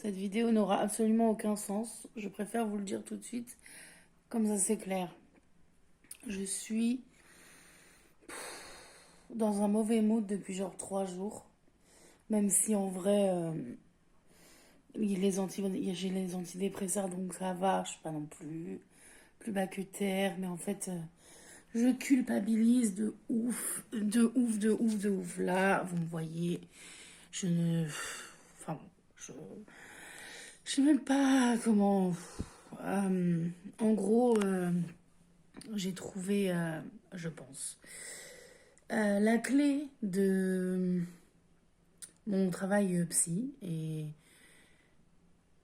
Cette vidéo n'aura absolument aucun sens. Je préfère vous le dire tout de suite, comme ça c'est clair. Je suis dans un mauvais mood depuis genre 3 jours. Même si en vrai, j'ai les antidépresseurs donc ça va. Je suis pas non plus bas que terre. Mais en fait, je culpabilise de ouf, de ouf, de ouf, de ouf. Là, vous me voyez, je ne. Enfin, bon, je sais même pas comment. En gros, j'ai trouvé, je pense, la clé de mon travail psy.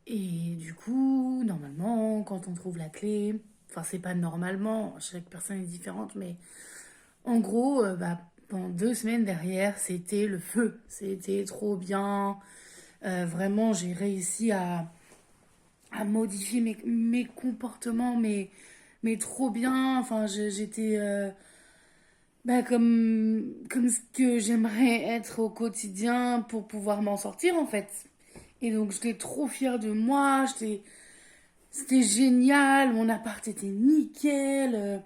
Et du coup, normalement, quand on trouve la clé, enfin, c'est pas normalement, chaque personne est différente, mais en gros, pendant 2 semaines derrière, c'était le feu. C'était trop bien. Vraiment, j'ai réussi à modifier mes comportements, mais trop bien. Enfin, j'étais comme ce que j'aimerais être au quotidien pour pouvoir m'en sortir, en fait. Et donc, j'étais trop fière de moi. C'était génial. Mon appart était nickel.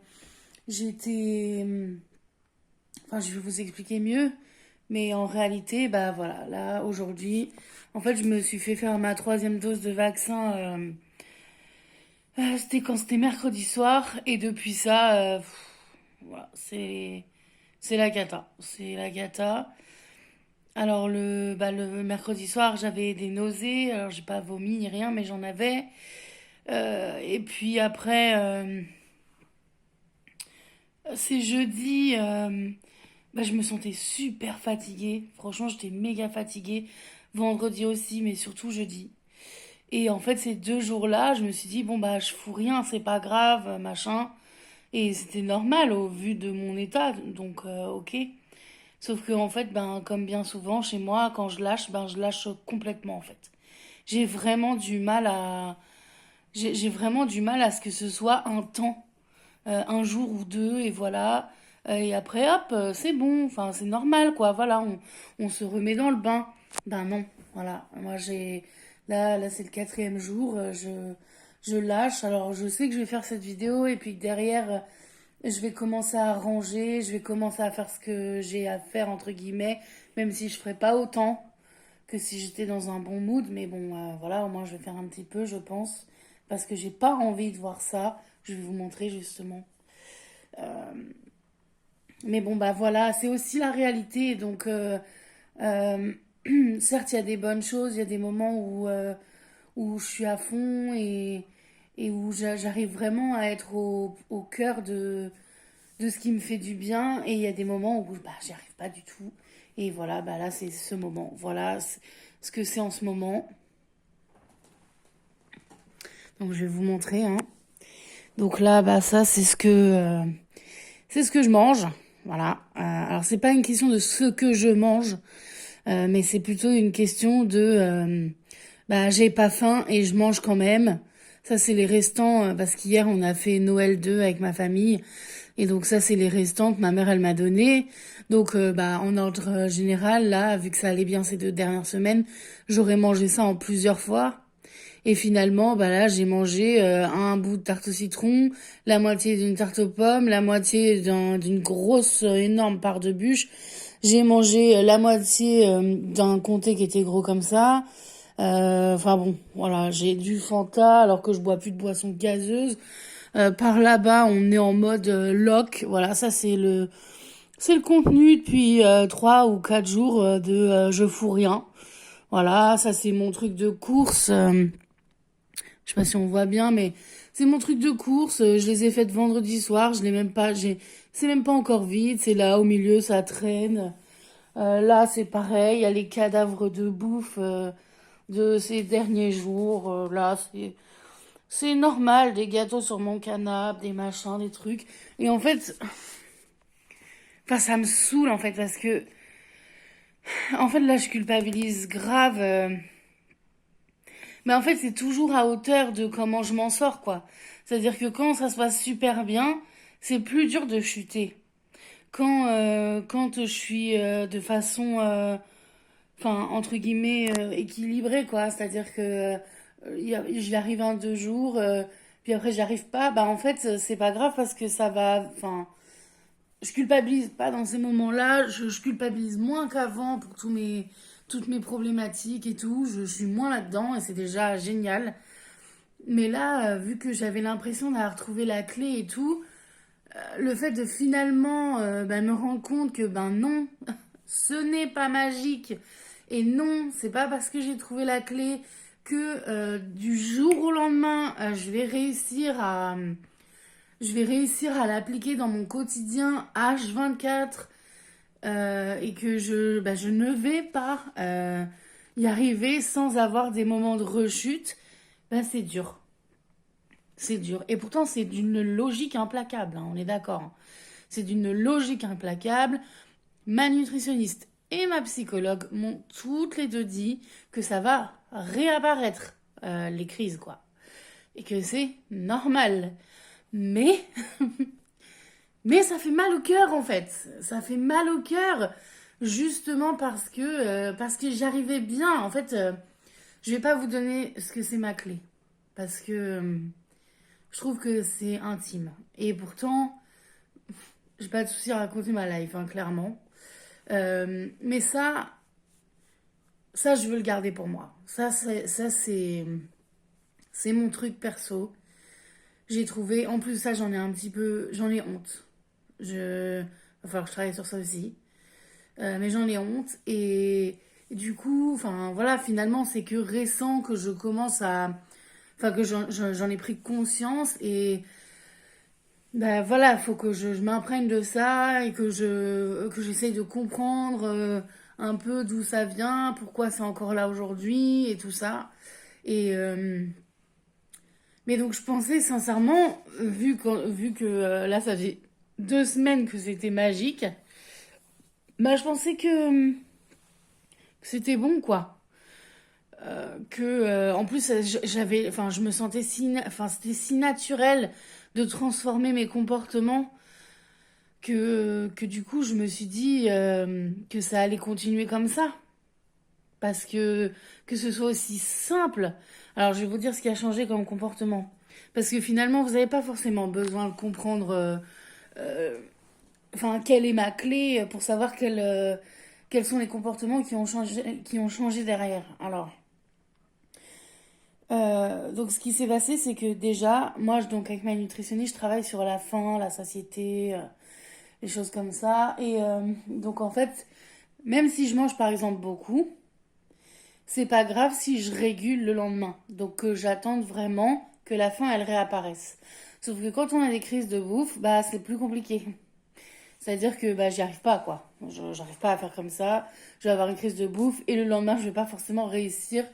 J'étais. Enfin, je vais vous expliquer mieux. Mais en réalité, bah voilà, là, aujourd'hui, en fait, je me suis fait faire ma troisième dose de vaccin. C'était quand c'était mercredi soir. Et depuis ça, voilà, c'est la cata. C'est la cata. Alors, le mercredi soir, j'avais des nausées. Alors, j'ai pas vomi ni rien, mais j'en avais. Et puis après, c'est jeudi. Je me sentais super fatiguée. Franchement, j'étais méga fatiguée. Vendredi aussi, mais surtout jeudi. Et en fait, ces 2 jours-là, je me suis dit, bon, bah, je fous rien, c'est pas grave, machin. Et c'était normal au vu de mon état, donc ok. Sauf que, en fait, ben, comme bien souvent chez moi, quand je lâche complètement, en fait. J'ai vraiment du mal à. J'ai vraiment du mal à ce que ce soit un temps, un jour ou deux, et voilà. Et après, hop, c'est bon, enfin, c'est normal, quoi. Voilà, on se remet dans le bain. Ben non, voilà. Moi, là, c'est le quatrième jour, je lâche. Alors, je sais que je vais faire cette vidéo, et puis derrière, je vais commencer à ranger, je vais commencer à faire ce que j'ai à faire, entre guillemets, même si je ferai pas autant que si j'étais dans un bon mood. Mais bon, voilà, au moins, je vais faire un petit peu, je pense. Parce que j'ai pas envie de voir ça. Je vais vous montrer, justement. Mais bon, bah voilà, c'est aussi la réalité. Donc, euh, certes, il y a des bonnes choses, il y a des moments où je suis à fond et où j'arrive vraiment à être au cœur de ce qui me fait du bien. Et il y a des moments où bah, j'y arrive pas du tout. Et voilà, bah là, c'est ce moment. Voilà ce que c'est en ce moment. Donc, je vais vous montrer, hein. Donc là, bah ça, c'est ce que je mange. Voilà. Alors, c'est pas une question de ce que je mange. Mais c'est plutôt une question de bah j'ai pas faim et je mange quand même. Ça c'est les restants parce qu'hier on a fait Noël 2 avec ma famille et donc ça c'est les restants que ma mère elle m'a donné. Donc bah en ordre général là vu que ça allait bien ces 2 dernières semaines, j'aurais mangé ça en plusieurs fois. Et finalement, bah là, j'ai mangé un bout de tarte au citron, la moitié d'une tarte aux pommes, la moitié d'une grosse, énorme part de bûche. J'ai mangé la moitié d'un comté qui était gros comme ça. Enfin bon, voilà, j'ai du Fanta alors que je bois plus de boissons gazeuses. Par là-bas, on est en mode lock. Voilà, ça c'est le contenu depuis 3 ou 4 jours de je fous rien. Voilà, ça c'est mon truc de course. Je sais pas si on voit bien, mais c'est mon truc de course. Je les ai faites vendredi soir. Je l'ai même pas. C'est même pas encore vide. C'est là au milieu, ça traîne. Là, c'est pareil. Il y a les cadavres de bouffe de ces derniers jours. Là, c'est normal. Des gâteaux sur mon canapé, des machins, des trucs. Et en fait, enfin, ça me saoule en fait parce que, en fait, là, je culpabilise grave. Mais en fait, c'est toujours à hauteur de comment je m'en sors, quoi. C'est-à-dire que quand ça se passe super bien, c'est plus dur de chuter. Quand je suis de façon enfin, entre guillemets, équilibré, quoi. C'est-à-dire que j'y arrive un, 2 jours, puis après j'y arrive pas. Bah, en fait, c'est pas grave parce que ça va. Enfin, je culpabilise pas dans ces moments-là. Je culpabilise moins qu'avant pour toutes mes problématiques et tout. Je suis moins là-dedans et c'est déjà génial. Mais là, vu que j'avais l'impression d'avoir trouvé la clé et tout, le fait de finalement bah, me rendre compte que ben non, ce n'est pas magique. Et non, c'est pas parce que j'ai trouvé la clé que du jour au lendemain, je vais réussir à l'appliquer dans mon quotidien H24 et que bah, je ne vais pas y arriver sans avoir des moments de rechute. Ben, c'est dur. C'est dur. Et pourtant, c'est d'une logique implacable, hein, on est d'accord. C'est d'une logique implacable. Ma nutritionniste et ma psychologue m'ont toutes les deux dit que ça va réapparaître, les crises, quoi. Et que c'est normal. Mais, mais ça fait mal au cœur, en fait. Ça fait mal au cœur, justement parce que j'arrivais bien. En fait, je vais pas vous donner ce que c'est ma clé. Parce que je trouve que c'est intime. Et pourtant, j'ai pas de souci à raconter ma life, hein, clairement. Mais ça, je veux le garder pour moi. C'est mon truc perso. J'ai trouvé, en plus de ça, j'en ai honte. Va falloir que je travaille sur ça aussi. Mais j'en ai honte et du coup, enfin voilà, finalement, c'est que récent que je commence enfin que j'en ai pris conscience et ben voilà, faut que je m'imprègne de ça et que j'essaye de comprendre un peu d'où ça vient, pourquoi c'est encore là aujourd'hui et tout ça. Et mais donc je pensais sincèrement, vu que là ça fait 2 semaines que c'était magique, bah je pensais que c'était bon quoi. En plus enfin je me sentais enfin c'était si naturel de transformer mes comportements que du coup, je me suis dit que ça allait continuer comme ça. Parce que ce soit aussi simple. Alors, je vais vous dire ce qui a changé comme comportement. Parce que finalement, vous n'avez pas forcément besoin de comprendre euh, enfin, quelle est ma clé pour savoir quels sont les comportements qui ont changé derrière. Alors, donc, ce qui s'est passé, c'est que déjà, moi, donc, avec ma nutritionniste, je travaille sur la faim, la satiété, des choses comme ça. Et donc en fait, même si je mange par exemple beaucoup, c'est pas grave si je régule le lendemain. Donc que j'attende vraiment que la faim elle réapparaisse. Sauf que quand on a des crises de bouffe, bah c'est plus compliqué. C'est-à-dire que bah j'y arrive pas quoi. J'arrive pas à faire comme ça. Je vais avoir une crise de bouffe et le lendemain je vais pas forcément réussir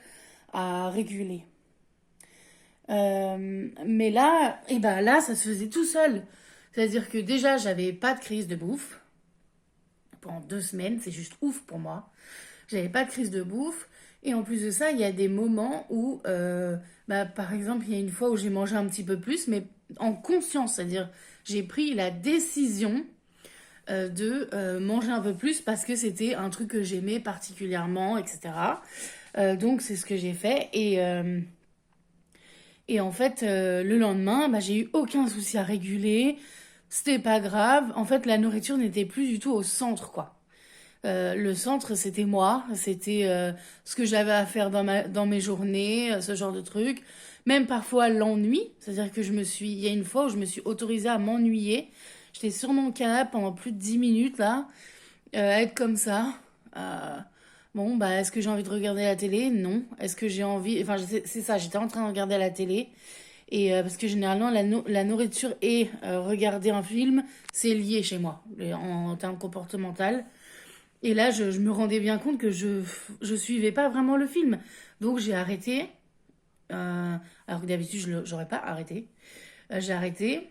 à réguler. Mais là, et ben là ça se faisait tout seul. C'est-à-dire que déjà j'avais pas de crise de bouffe pendant 2 semaines, c'est juste ouf pour moi. J'avais pas de crise de bouffe. Et en plus de ça, il y a des moments où, bah, par exemple, il y a une fois où j'ai mangé un petit peu plus, mais en conscience, c'est-à-dire j'ai pris la décision de manger un peu plus parce que c'était un truc que j'aimais particulièrement, etc. Donc c'est ce que j'ai fait. Et en fait, le lendemain, bah, j'ai eu aucun souci à réguler. C'était pas grave. En fait, la nourriture n'était plus du tout au centre, quoi. Le centre, c'était moi, c'était ce que j'avais à faire dans mes journées, ce genre de trucs. Même parfois l'ennui, c'est-à-dire que il y a une fois où je me suis autorisée à m'ennuyer. J'étais sur mon canapé pendant plus de 10 minutes là, à être comme ça. Euh, bon, bah, est-ce que j'ai envie de regarder la télé? Non. Est-ce que j'ai envie, enfin, c'est ça, j'étais en train de regarder la télé. Et parce que généralement, la nourriture et regarder un film, c'est lié chez moi, en termes comportemental. Et là, je me rendais bien compte que je suivais pas vraiment le film. Donc j'ai arrêté. Alors que d'habitude, j'aurais pas arrêté. J'ai arrêté.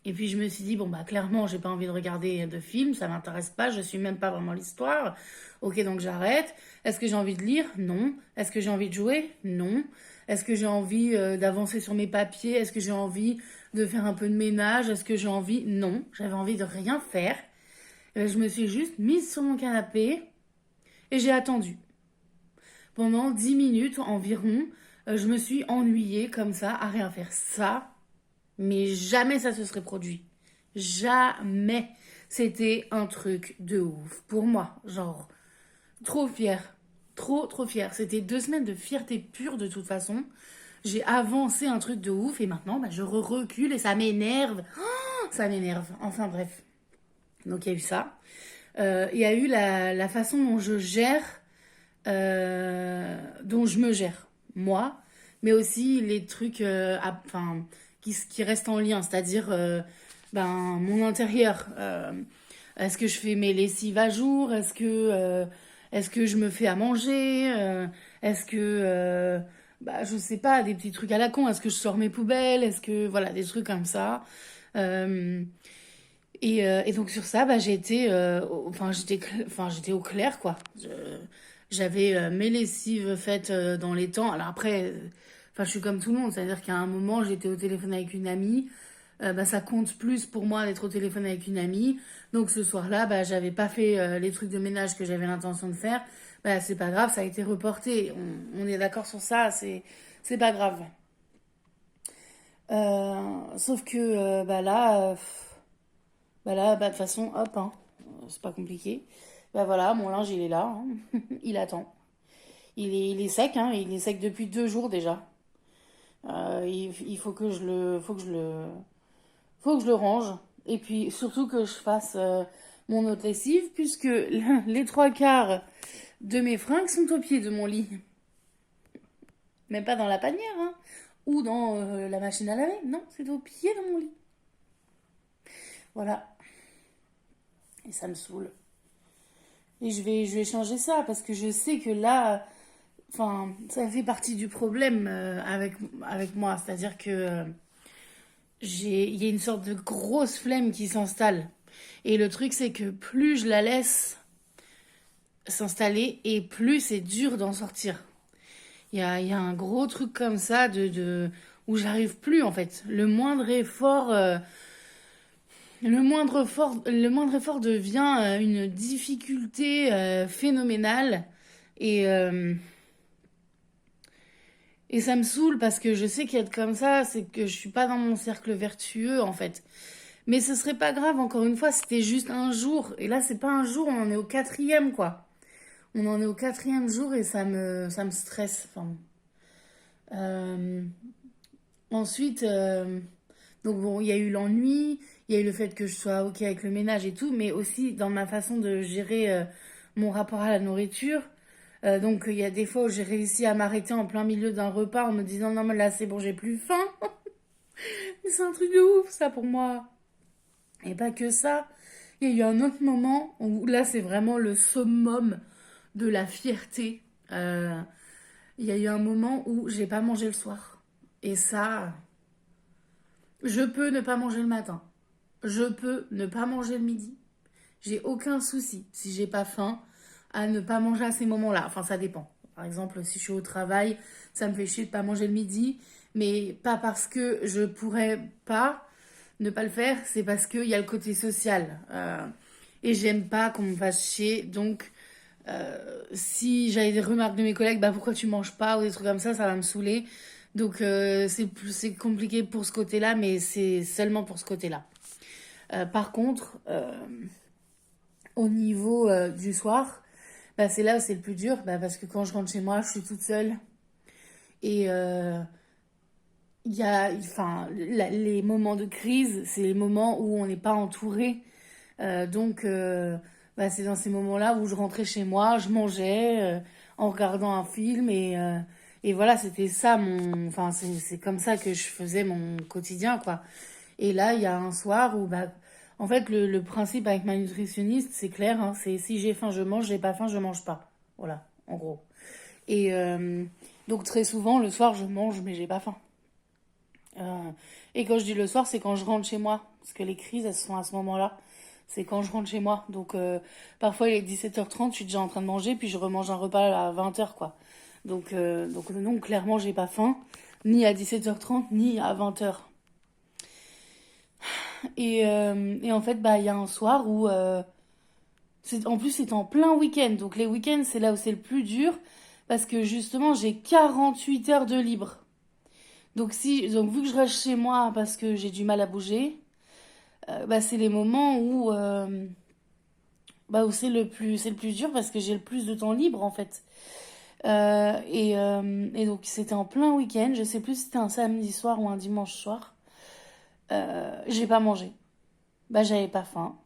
Et puis je me suis dit, bon, bah clairement, j'ai pas envie de regarder de film, ça m'intéresse pas, je suis même pas vraiment l'histoire. Ok, donc j'arrête. Est-ce que j'ai envie de lire? Non. Est-ce que j'ai envie de jouer? Non. Est-ce que j'ai envie d'avancer sur mes papiers? Est-ce que j'ai envie de faire un peu de ménage? Est-ce que j'ai envie? Non. J'avais envie de rien faire. Je me suis juste mise sur mon canapé Et j'ai attendu. Pendant 10 minutes environ, je me suis ennuyée comme ça, à rien faire. Ça, mais jamais ça se serait produit. Jamais. C'était un truc de ouf pour moi. Genre, trop fière. Trop, trop fière. C'était 2 semaines de fierté pure de toute façon. J'ai avancé un truc de ouf et maintenant, bah, je recule et ça m'énerve. Oh, ça m'énerve. Enfin bref. Donc il y a eu ça. Il y a eu la façon dont je gère, dont je me gère, moi, mais aussi les trucs enfin, qui restent en lien, c'est-à-dire ben, mon intérieur. Est-ce que je fais mes lessives à jour? Est-ce que je me fais à manger? Est-ce que, bah, je sais pas, des petits trucs à la con. Est-ce que je sors mes poubelles? Est-ce que, voilà, des trucs comme ça. Euh, et donc sur ça, bah, j'étais au clair, quoi. J'avais mes lessives faites dans les temps. Alors après, enfin, je suis comme tout le monde, c'est-à-dire qu'à un moment, j'étais au téléphone avec une amie. Bah, ça compte plus pour moi d'être au téléphone avec une amie. Donc ce soir-là, bah, j'avais pas fait les trucs de ménage que j'avais l'intention de faire. Bah, c'est pas grave, ça a été reporté. On est d'accord sur ça, c'est pas grave. Sauf que bah là, bah, de toute façon, hop, hein, c'est pas compliqué. Bah voilà, mon linge il est là, hein. Il attend. Il est sec, hein, il est sec depuis 2 jours déjà. Il faut que faut que je le range. Et puis surtout que je fasse mon autre lessive, puisque les 3 quarts de mes fringues sont au pied de mon lit. Même pas dans la panière, hein, ou dans la machine à laver. Non, c'est au pied de mon lit. Voilà. Et ça me saoule. Et je vais changer ça parce que je sais que là, enfin, ça fait partie du problème avec moi. C'est-à-dire que il y a une sorte de grosse flemme qui s'installe. Et le truc, c'est que plus je la laisse s'installer et plus c'est dur d'en sortir. Il y a un gros truc comme ça où j'arrive plus en fait. Le moindre effort devient une difficulté phénoménale. Et, euh, et ça me saoule parce que je sais qu'être comme ça, c'est que je suis pas dans mon cercle vertueux en fait. Mais ce serait pas grave, encore une fois, c'était juste un jour. Et là, c'est pas un jour, on en est au quatrième quoi. On en est au quatrième jour et ça me stresse. Enfin, euh, ensuite, donc bon, il y a eu l'ennui, il y a eu le fait que je sois ok avec le ménage et tout, mais aussi dans ma façon de gérer mon rapport à la nourriture. Donc il y a des fois où j'ai réussi à m'arrêter en plein milieu d'un repas en me disant non mais là c'est bon j'ai plus faim. Mais c'est un truc de ouf ça pour moi. Et pas que ça. Il y a eu un autre moment où là c'est vraiment le summum de la fierté. Il y a eu un moment où j'ai pas mangé le soir. Et ça, je peux ne pas manger le matin. Je peux ne pas manger le midi. J'ai aucun souci, si j'ai pas faim, à ne pas manger à ces moments-là. Enfin, ça dépend. Par exemple, si je suis au travail, ça me fait chier de pas manger le midi, mais pas parce que je pourrais pas ne pas le faire, c'est parce qu'il y a le côté social. Et j'aime pas qu'on me fasse chier, donc si j'avais des remarques de mes collègues, bah pourquoi tu manges pas ou des trucs comme ça va me saouler. Donc c'est compliqué pour ce côté-là, mais c'est seulement pour ce côté-là. Par contre, au niveau du soir, bah, c'est là où c'est le plus dur, bah, parce que quand je rentre chez moi, je suis toute seule. Et il y a, enfin, les moments de crise, c'est les moments où on n'est pas entouré. Donc, bah, c'est dans ces moments-là où je rentrais chez moi, je mangeais en regardant un film et voilà, c'était ça enfin, c'est comme ça que je faisais mon quotidien, quoi. Et là, il y a un soir où, bah, en fait, le principe avec ma nutritionniste, c'est clair, hein, c'est si j'ai faim, je mange, j'ai pas faim, je mange pas. Voilà, en gros. Et donc, très souvent, le soir, je mange, mais j'ai pas faim. Euh, et quand je dis le soir, c'est quand je rentre chez moi. Parce que les crises, elles sont à ce moment-là. C'est quand je rentre chez moi. Donc, parfois, il est 17h30, je suis déjà en train de manger, puis je remange un repas à 20h, quoi. Donc non, clairement, j'ai pas faim, ni à 17h30, ni à 20h. Et en fait, bah, il y a un soir où En plus, c'est en plein week-end. Donc les week-ends, c'est là où c'est le plus dur. Parce que justement, j'ai 48 heures de libre. Donc vu que je reste chez moi parce que j'ai du mal à bouger, bah, c'est les moments où c'est le plus dur parce que j'ai le plus de temps libre en fait. Et donc c'était en plein week-end. Je sais plus si c'était un samedi soir ou un dimanche soir. J'ai pas mangé. Bah j'avais pas faim.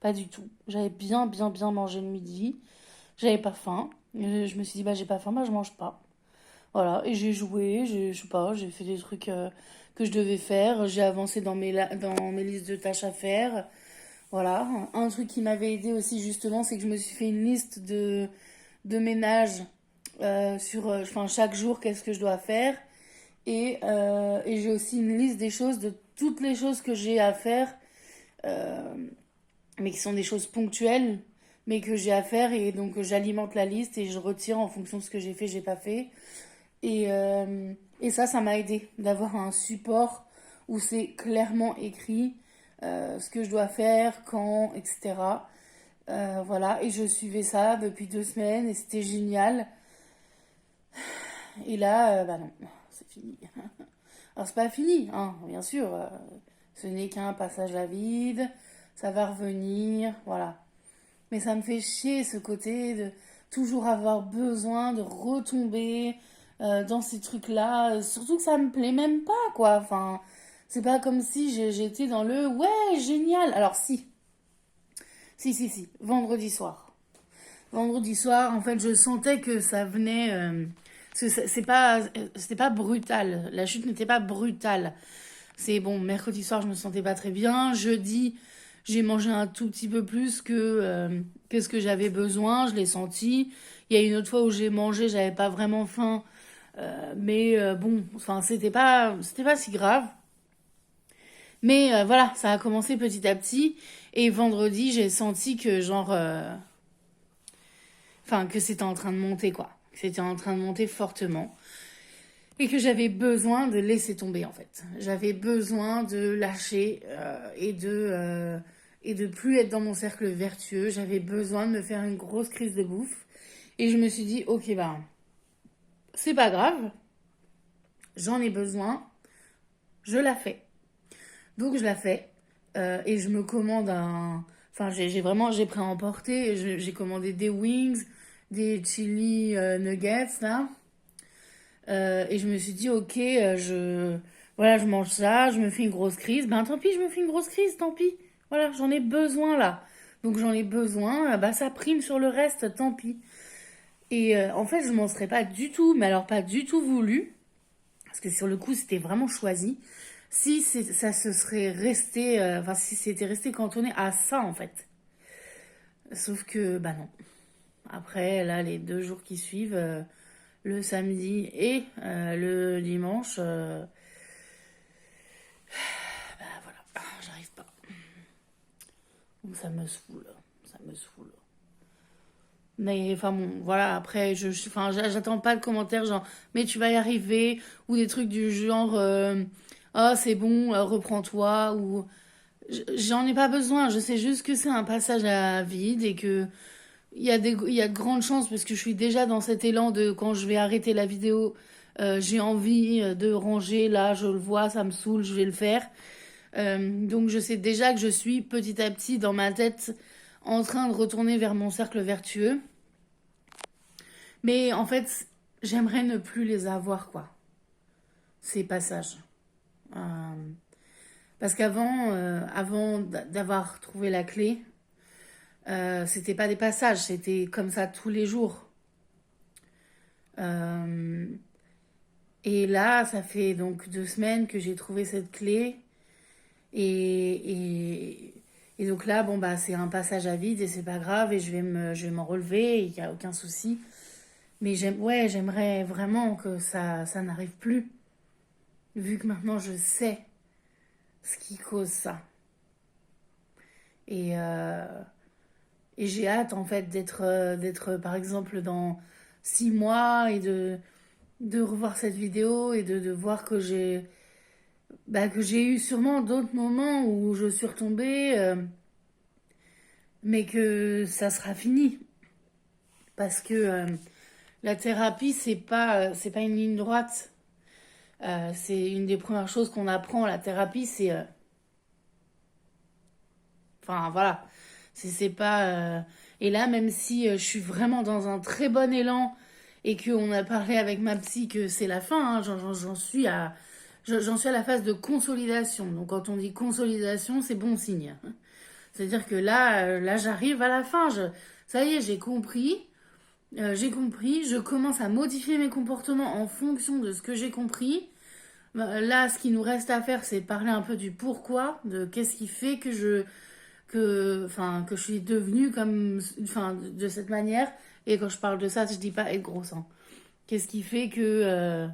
Pas du tout. J'avais bien, bien, bien mangé le midi. J'avais pas faim. Je me suis dit, bah j'ai pas faim, bah je mange pas. Voilà, et j'ai joué, je sais pas, j'ai fait des trucs que je devais faire. J'ai avancé dans mes listes de tâches à faire. Voilà. Un truc qui m'avait aidé aussi, justement, c'est que je me suis fait une liste de ménage enfin, chaque jour, qu'est-ce que je dois faire. Et j'ai aussi une liste des choses, de toutes les choses que j'ai à faire euh, mais qui sont des choses ponctuelles, mais que j'ai à faire. Et donc j'alimente la liste et je retire en fonction de ce que j'ai fait, j'ai pas fait. Et ça m'a aidé d'avoir un support où c'est clairement écrit ce que je dois faire, quand, etc. Voilà, et je suivais ça depuis 2 semaines et c'était génial. Et là, bah non, c'est fini. Alors c'est pas fini, hein, bien sûr. Ce n'est qu'un passage à vide, ça va revenir, voilà. Mais ça me fait chier ce côté de toujours avoir besoin de retomber dans ces trucs-là. Surtout que ça me plaît même pas, quoi. Enfin, c'est pas comme si j'étais dans le ouais, génial. Alors si. Vendredi soir. Vendredi soir, en fait, je sentais que ça venait. C'était pas brutal. La chute n'était pas brutale. C'est bon, mercredi soir, je me sentais pas très bien. Jeudi, j'ai mangé un tout petit peu plus que ce que j'avais besoin. Je l'ai senti. Il y a une autre fois où j'ai mangé, j'avais pas vraiment faim. Mais bon, enfin, c'était pas si grave. Mais voilà, ça a commencé petit à petit. Et vendredi, j'ai senti que enfin, que c'était en train de monter, quoi. Que c'était en train de monter fortement. Et que j'avais besoin de laisser tomber, en fait. J'avais besoin de lâcher et de plus être dans mon cercle vertueux. J'avais besoin de me faire une grosse crise de bouffe. Et je me suis dit, ok, bah, c'est pas grave, j'en ai besoin, je la fais. Donc je la fais. Et je me commande un. Enfin, j'ai pris à emporter. J'ai commandé des wings, des chili nuggets, là. Et je me suis dit, ok, voilà, je mange ça, je me fais une grosse crise. Ben tant pis, je me fais une grosse crise, tant pis. Voilà, j'en ai besoin là. Donc j'en ai besoin, bah ça prime sur le reste, tant pis. Et en fait, je m'en serais pas du tout, mais alors pas du tout voulu, parce que sur le coup, c'était vraiment choisi. Si ça se serait resté, enfin si c'était resté cantonné à ça en fait. Sauf que, bah non. Après, là, les 2 jours qui suivent, le samedi et le dimanche, bah voilà, j'arrive pas. Donc ça me saoule, ça me saoule. Mais enfin bon, voilà, après, enfin, j'attends pas de commentaires genre, mais tu vas y arriver, ou des trucs du genre, ah c'est bon, reprends-toi, ou j'en ai pas besoin, je sais juste que c'est un passage à vide et que il y a de grandes chances parce que je suis déjà dans cet élan de quand je vais arrêter la vidéo, j'ai envie de ranger, là je le vois, ça me saoule, je vais le faire. Donc je sais déjà que je suis petit à petit dans ma tête en train de retourner vers mon cercle vertueux. Mais en fait, j'aimerais ne plus les avoir, quoi, ces passages. Euh, Parce avant d'avoir trouvé la clé, c'était pas des passages, c'était comme ça tous les jours. Euh, et là, ça fait donc 2 semaines que j'ai trouvé cette clé. Et donc là, bon, bah, c'est un passage à vide et c'est pas grave et je vais m'en relever, il n'y a aucun souci. Mais ouais, j'aimerais vraiment que ça n'arrive plus, vu que maintenant je sais ce qui cause ça. Et, euh, et j'ai hâte, en fait, d'être, par exemple, dans 6 mois et de revoir cette vidéo et de voir que j'ai eu sûrement d'autres moments où je suis retombée. mais que ça sera fini. Parce que la thérapie, c'est pas une ligne droite. C'est une des premières choses qu'on apprend. La thérapie, c'est... enfin, voilà. C'est pas... Et là, même si je suis vraiment dans un très bon élan et qu'on a parlé avec ma psy que c'est la fin, hein, j'en suis à la phase de consolidation. Donc quand on dit consolidation, c'est bon signe. C'est-à-dire que là, là j'arrive à la fin. Ça y est, j'ai compris, je commence à modifier mes comportements en fonction de ce que j'ai compris. Là, ce qui nous reste à faire, c'est parler un peu du pourquoi, de qu'est-ce qui fait que je suis devenue comme, enfin, de cette manière. Et quand je parle de ça, je dis pas être grosse, hein. Qu'est-ce qui fait qu'il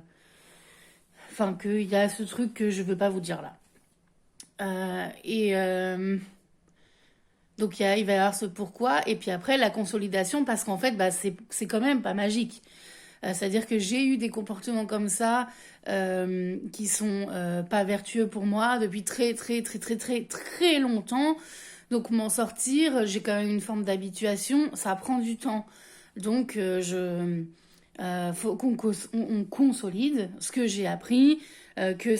y a ce truc que je veux pas vous dire là. Donc il va y avoir ce pourquoi, et puis après la consolidation, parce qu'en fait, bah, c'est quand même pas magique. C'est-à-dire que j'ai eu des comportements comme ça qui sont pas vertueux pour moi depuis très très très très très très longtemps. Donc m'en sortir, j'ai quand même une forme d'habituation, ça prend du temps. Donc faut on consolide ce que j'ai appris, que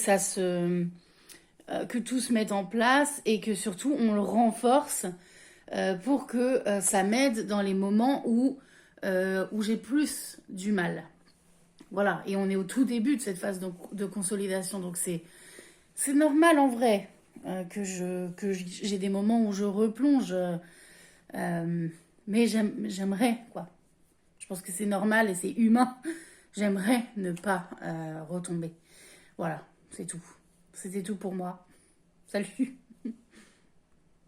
que tout se mette en place et que surtout on le renforce pour que ça m'aide dans les moments où j'ai plus du mal. Voilà, et on est au tout début de cette phase de consolidation, donc c'est normal en vrai que j'ai des moments où je replonge, mais j'aimerais, quoi. Je pense que c'est normal et c'est humain. J'aimerais ne pas retomber. Voilà, c'est tout. C'était tout pour moi. Salut.